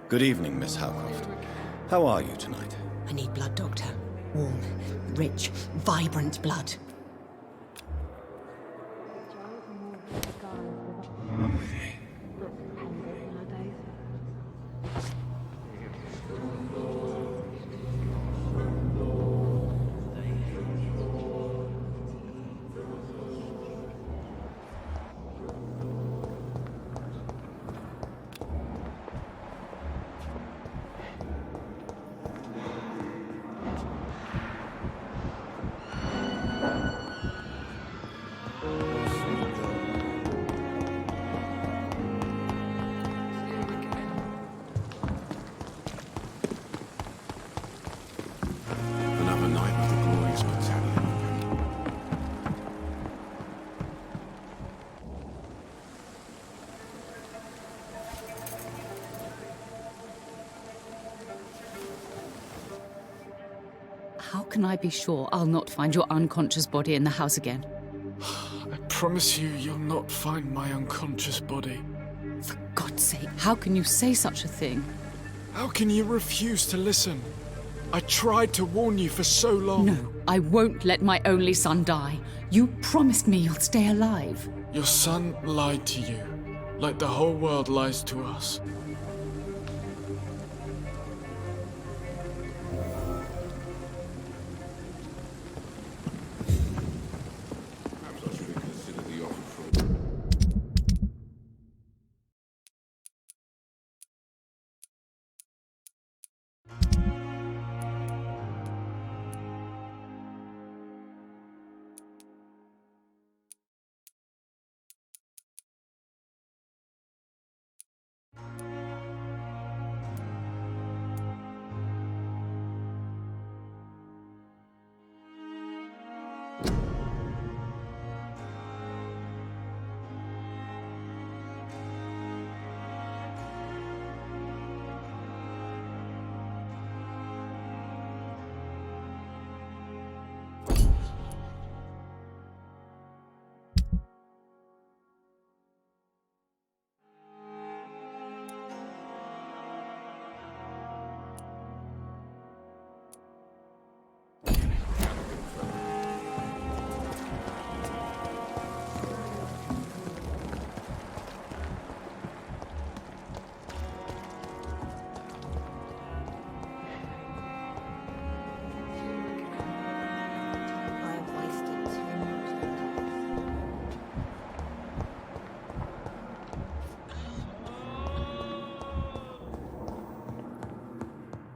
Good evening, Miss Howcroft. How are you tonight? I need blood, Doctor. Warm, rich, vibrant blood. Another night with the glorious battalion. How can I be sure I'll not find your unconscious body in the house again? I promise you, you'll not find my unconscious body. For God's sake, how can you say such a thing? How can you refuse to listen? I tried to warn you for so long. No, I won't let my only son die. You promised me you'll stay alive. Your son lied to you, like the whole world lies to us. Perhaps I should reconsider the offer from...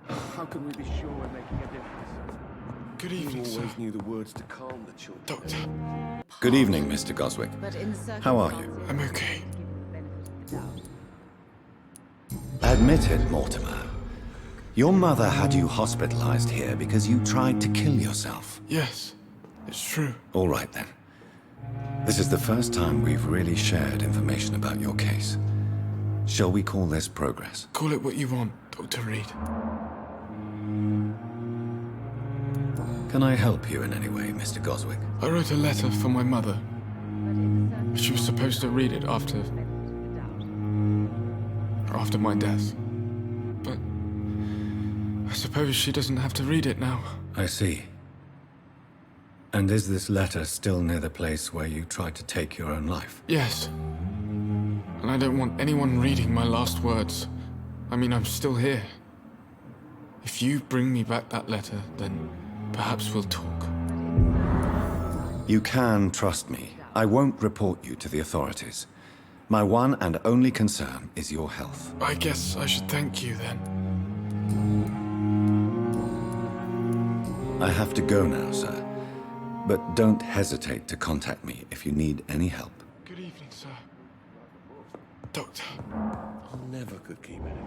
How can we be sure we're making a difference? Good You evening, sir. always knew the words to calm the children. Doctor, Good evening, Mr. Goswick. How are you? I'm okay. Admit it, Mortimer. Your mother had you hospitalized here because you tried to kill yourself. Yes, it's true. All right, then. This is the first time we've really shared information about your case. Shall we call this progress? Call it what you want, Dr. Reid. Can I help you in any way, Mr. Goswick? I wrote a letter for my mother. She was supposed to read it after my death. But I suppose she doesn't have to read it now. I see. And is this letter still near the place where you tried to take your own life? Yes. And I don't want anyone reading my last words. I mean, I'm still here. If you bring me back that letter, then perhaps we'll talk. You can trust me. I won't report you to the authorities. My one and only concern is your health. I guess I should thank you then. I have to go now, sir. But don't hesitate to contact me if you need any help. Good evening, sir. Doctor. I never could keep it.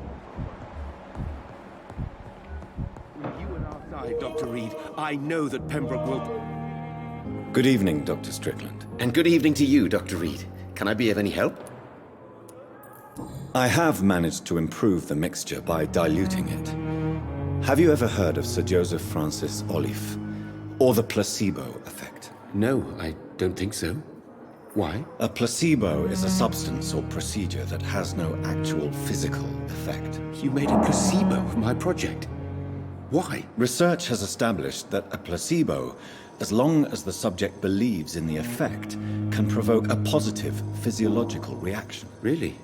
With you at our side, Dr. Reid, I know that Pembroke will... Good evening, Dr. Strickland. And good evening to you, Dr. Reid. Can I be of any help? I have managed to improve the mixture by diluting it. Have you ever heard of Sir Joseph Francis Olive? Or the placebo effect? No, I don't think so. Why? A placebo is a substance or procedure that has no actual physical effect. You made a placebo of my project. Why? Research has established that a placebo, as long as the subject believes in the effect, can provoke a positive physiological reaction. Really?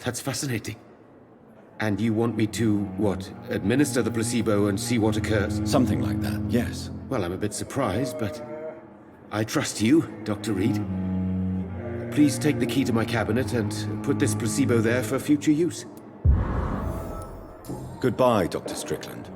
That's fascinating. And you want me to, what, administer the placebo and see what occurs? Something like that, yes. Well, I'm a bit surprised, but I trust you, Dr. Reid. Please take the key to my cabinet and put this placebo there for future use. Goodbye, Dr. Strickland.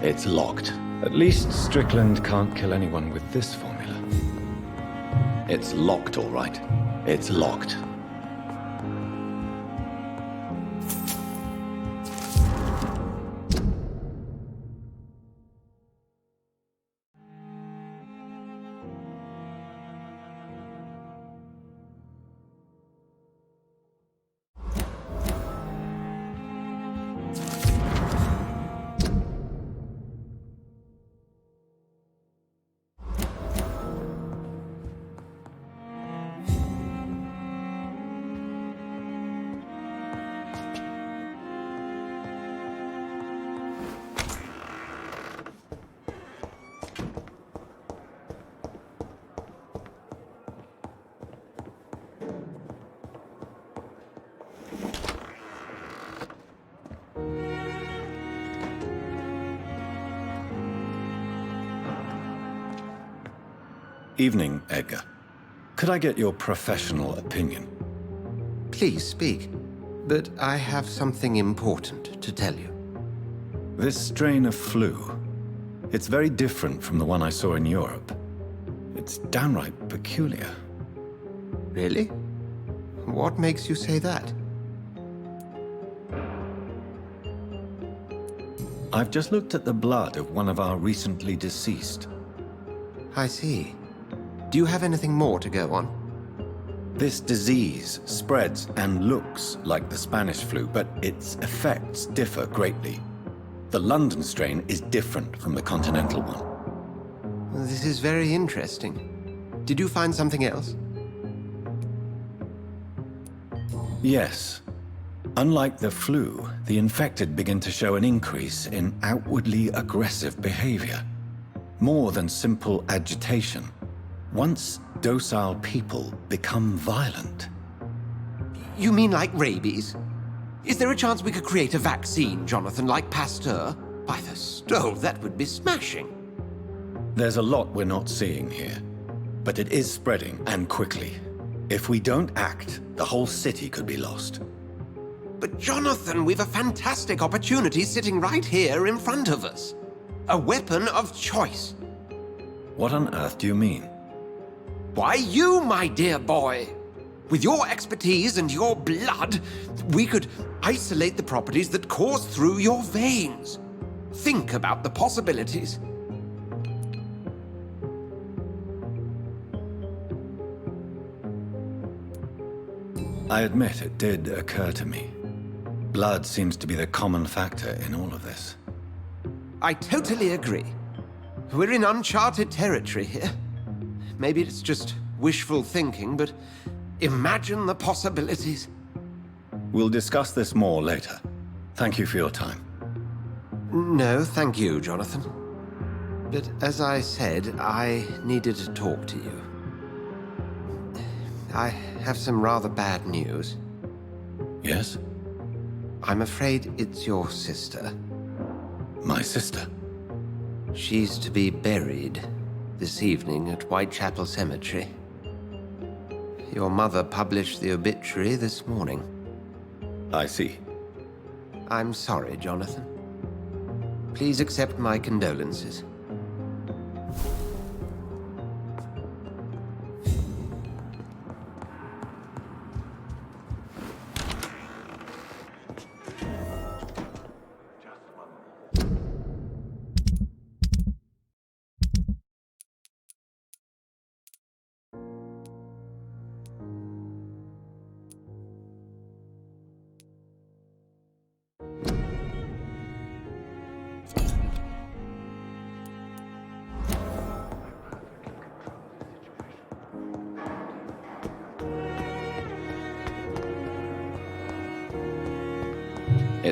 It's locked. At least Strickland can't kill anyone with this formula. It's locked, all right. It's locked. Evening, Edgar. Could I get your professional opinion? Please speak, but I have something important to tell you. This strain of flu, it's very different from the one I saw in Europe. It's downright peculiar. Really? What makes you say that? I've just looked at the blood of one of our recently deceased. I see. Do you have anything more to go on? This disease spreads and looks like the Spanish flu, but its effects differ greatly. The London strain is different from the continental one. This is very interesting. Did you find something else? Yes. Unlike the flu, the infected begin to show an increase in outwardly aggressive behavior. More than simple agitation. Once docile people become violent. You mean like rabies? Is there a chance we could create a vaccine, Jonathan, like Pasteur? By the stove, that would be smashing. There's a lot we're not seeing here, but it is spreading, and quickly. If we don't act, the whole city could be lost. But Jonathan, we've a fantastic opportunity sitting right here in front of us. A weapon of choice. What on earth do you mean? Why, you, my dear boy. With your expertise and your blood, we could isolate the properties that course through your veins. Think about the possibilities. I admit it did occur to me. Blood seems to be the common factor in all of this. I totally agree. We're in uncharted territory here. Maybe it's just wishful thinking, but imagine the possibilities. We'll discuss this more later. Thank you for your time. No, thank you, Jonathan. But as I said, I needed to talk to you. I have some rather bad news. Yes? I'm afraid it's your sister. My sister? She's to be buried this evening at Whitechapel Cemetery. Your mother published the obituary this morning. I see. I'm sorry, Jonathan. Please accept my condolences.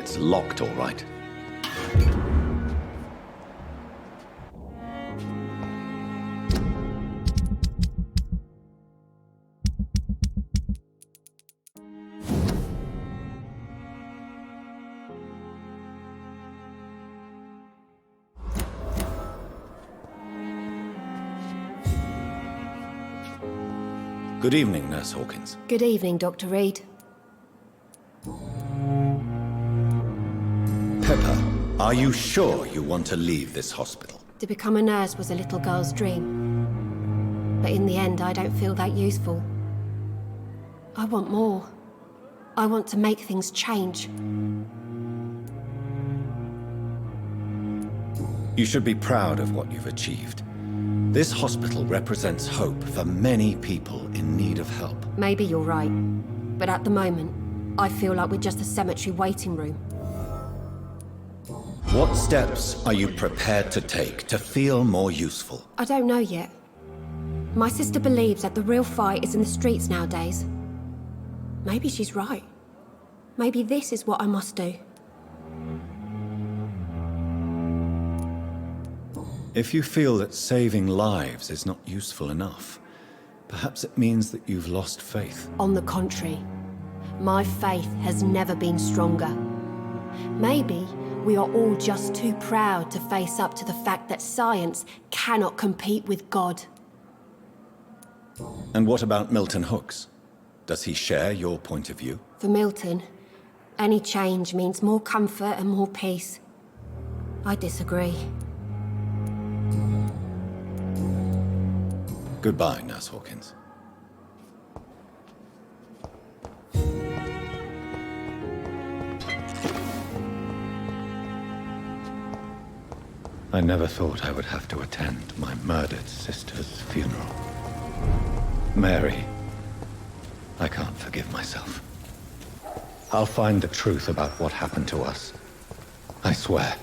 It's locked, all right. Good evening, Nurse Hawkins. Good evening, Dr. Reid. Pepper, are you sure you want to leave this hospital? To become a nurse was a little girl's dream. But in the end, I don't feel that useful. I want more. I want to make things change. You should be proud of what you've achieved. This hospital represents hope for many people in need of help. Maybe you're right. But at the moment, I feel like we're just a cemetery waiting room. What steps are you prepared to take to feel more useful? I don't know yet. My sister believes that the real fight is in the streets nowadays. Maybe she's right. Maybe this is what I must do. If you feel that saving lives is not useful enough, perhaps it means that you've lost faith. On the contrary, my faith has never been stronger. Maybe we are all just too proud to face up to the fact that science cannot compete with God. And what about Milton Hooks? Does he share your point of view? For Milton, any change means more comfort and more peace. I disagree. Goodbye, Nurse Hawkins. I never thought I would have to attend my murdered sister's funeral. Mary, I can't forgive myself. I'll find the truth about what happened to us. I swear.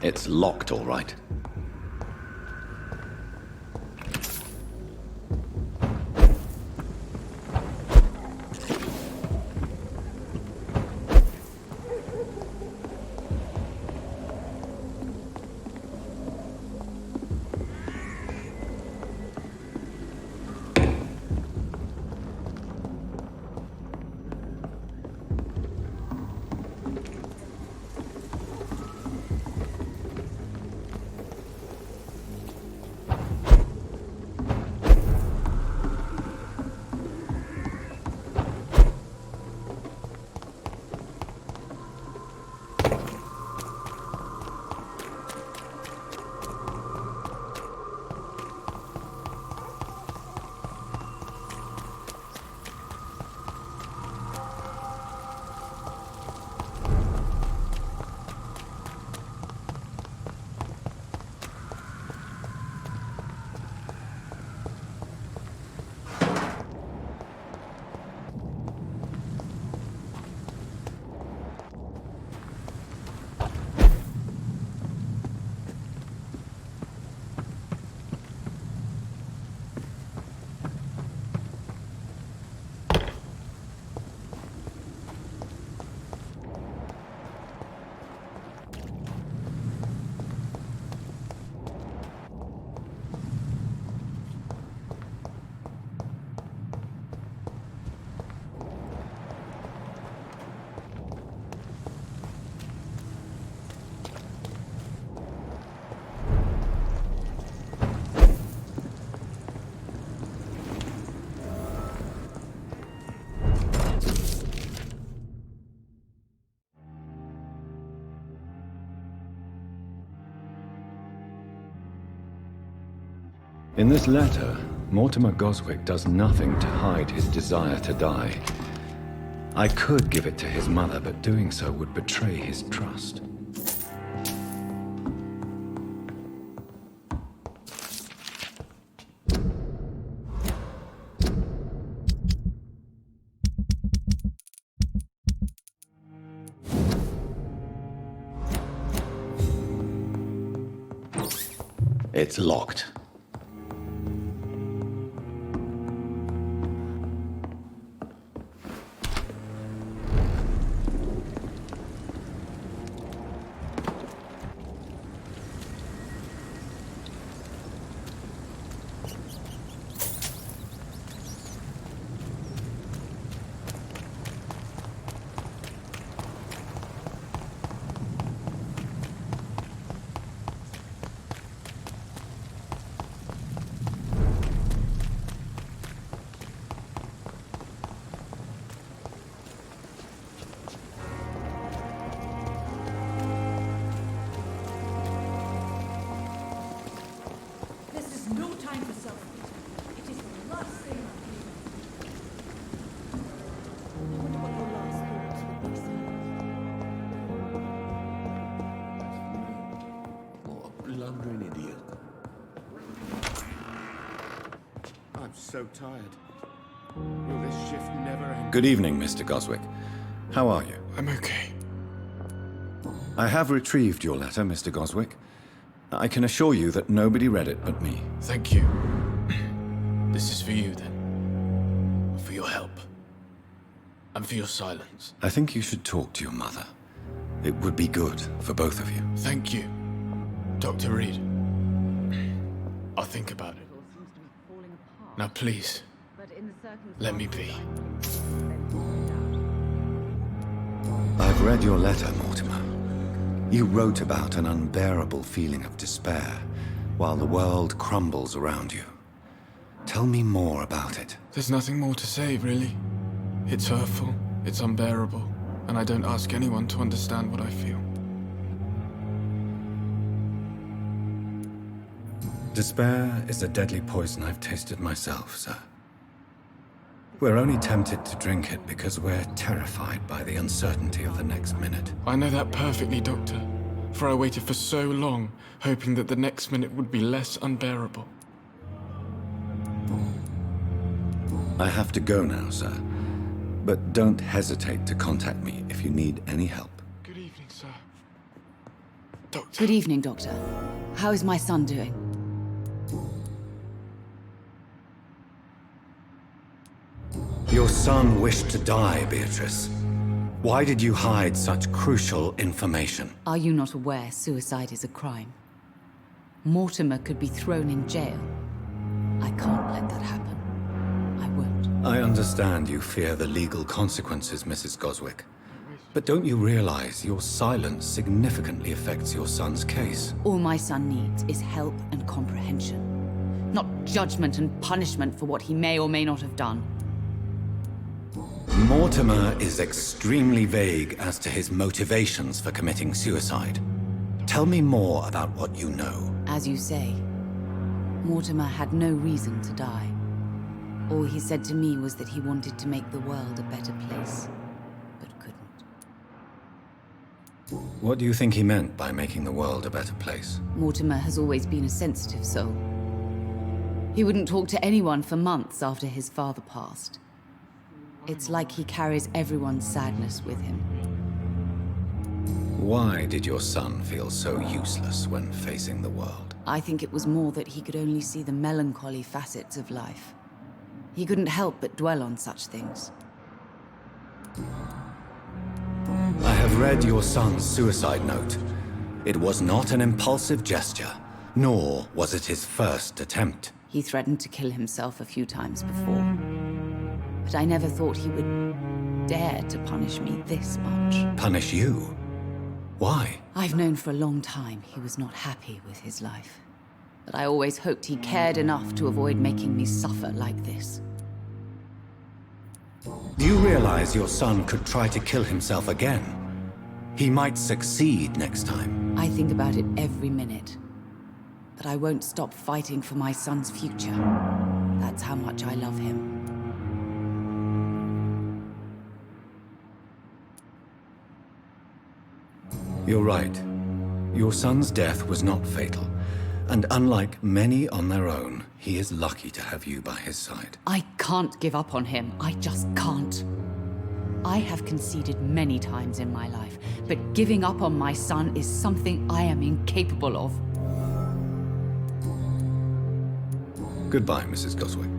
It's locked, all right. In this letter, Mortimer Goswick does nothing to hide his desire to die. I could give it to his mother, but doing so would betray his trust. It's locked. I'm so tired. Will this shift never end? Good evening, Mr. Goswick. How are you? I'm okay. I have retrieved your letter, Mr. Goswick. I can assure you that nobody read it but me. Thank you. This is for you, then. For your help. And for your silence. I think you should talk to your mother. It would be good for both of you. Thank you, Dr. Reid. I'll think about it. Now please, let me be. I've read your letter, Mortimer. You wrote about an unbearable feeling of despair while the world crumbles around you. Tell me more about it. There's nothing more to say, really. It's hurtful, it's unbearable, and I don't ask anyone to understand what I feel. Despair is a deadly poison I've tasted myself, sir. We're only tempted to drink it because we're terrified by the uncertainty of the next minute. I know that perfectly, Doctor. For I waited for so long, hoping that the next minute would be less unbearable. I have to go now, sir. But don't hesitate to contact me if you need any help. Good evening, sir. Doctor. Good evening, Doctor. How is my son doing? Your son wished to die, Beatrice. Why did you hide such crucial information? Are you not aware suicide is a crime? Mortimer could be thrown in jail. I can't let that happen. I won't. I understand you fear the legal consequences, Mrs. Goswick. But don't you realize your silence significantly affects your son's case? All my son needs is help and comprehension. Not judgment and punishment for what he may or may not have done. Mortimer is extremely vague as to his motivations for committing suicide. Tell me more about what you know. As you say, Mortimer had no reason to die. All he said to me was that he wanted to make the world a better place, but couldn't. What do you think he meant by making the world a better place? Mortimer has always been a sensitive soul. He wouldn't talk to anyone for months after his father passed. It's like he carries everyone's sadness with him. Why did your son feel so useless when facing the world? I think it was more that he could only see the melancholy facets of life. He couldn't help but dwell on such things. I have read your son's suicide note. It was not an impulsive gesture, nor was it his first attempt. He threatened to kill himself a few times before. But I never thought he would dare to punish me this much. Punish you? Why? I've known for a long time he was not happy with his life. But I always hoped he cared enough to avoid making me suffer like this. Do you realize your son could try to kill himself again? He might succeed next time. I think about it every minute. But I won't stop fighting for my son's future. That's how much I love him. You're right. Your son's death was not fatal. And unlike many on their own, he is lucky to have you by his side. I can't give up on him. I just can't. I have conceded many times in my life, but giving up on my son is something I am incapable of. Goodbye, Mrs. Goswick.